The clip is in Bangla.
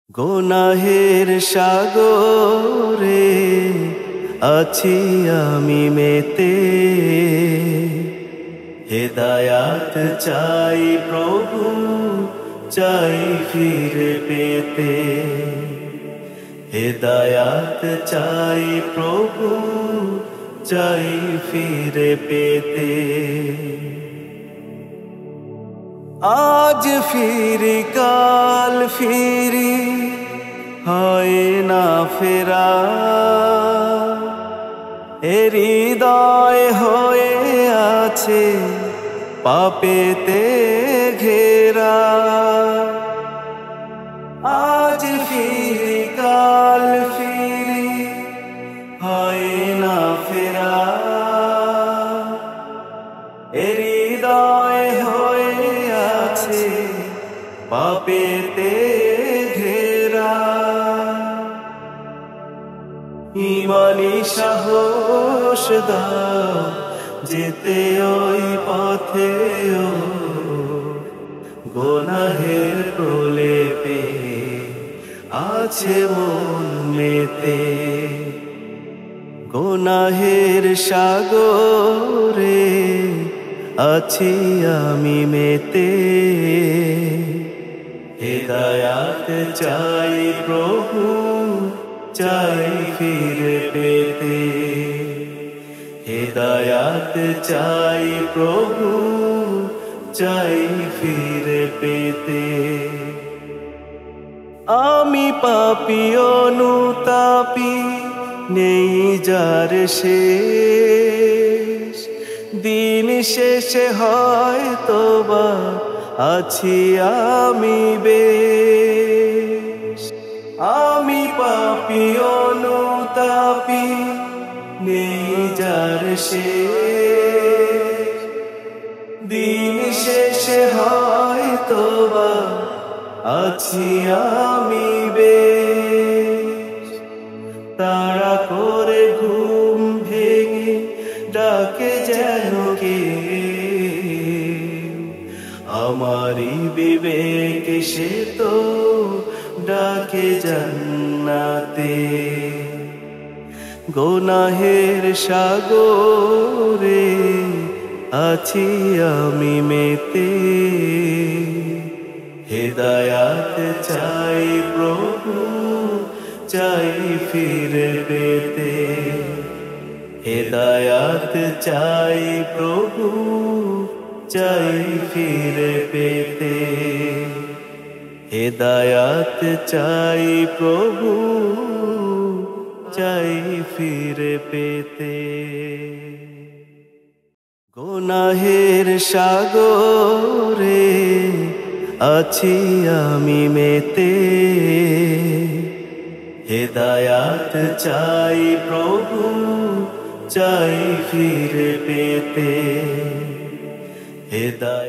গুনাহের সাগরে আছি আমি মেতে, হেদায়াত চাই প্রভু, চাই ফিরে পেতে। হেদায়াত চাই প্রভু, চাই ফিরে পেতে। আজ ফিরি কাল ফিরি হয় না ফেরা, হৃদয় হয়ে আছে পাপেতে ঘেরা। আজ ফিরি কাল ফিরি হয় না ফেরা, হৃদয় হয়ে আছে পাপেতে ঘেরা। ইমানি সাহস দাও যেতে ওই পথেও, গুনাহের প্রলেপে আছে মন মেতে। গুনাহের সাগরে আছি আমি মেতে, হেদায়াত চাই প্রভু, চাই ফিরে পেতে। হেদায়াত চাই প্রভু, চাই ফিরে পেতে। আমি পাপী অনুতাপী, নেই যার শেষ, দিন শেষে হয়তো বা আছি আমি বেশ। আমি পাপী অনুতাপী, নেই যার শেষ, দিন শেষে হয়তো বা আছি আমি বেশ। তাড়া করে ঘুম ভেঙে ডাকে যেন কে, আমারি বিবেক সে তো ডাকে জান্নাতে। গুনাহের সাগরে আছি আমি মেতে, হেদায়াত চাই প্রভু, চাই ফিরে পেতে। হেদায়াত চাই প্রভু, চাই ফিরে পেতে। হেদায়াত চাই প্রভু, চাই ফিরে পেতে। গুনাহের সাগরে আছি আমি মেতে, হেদায়াত চাই প্রভু, চাই ফিরে পেতে। হেদায়াত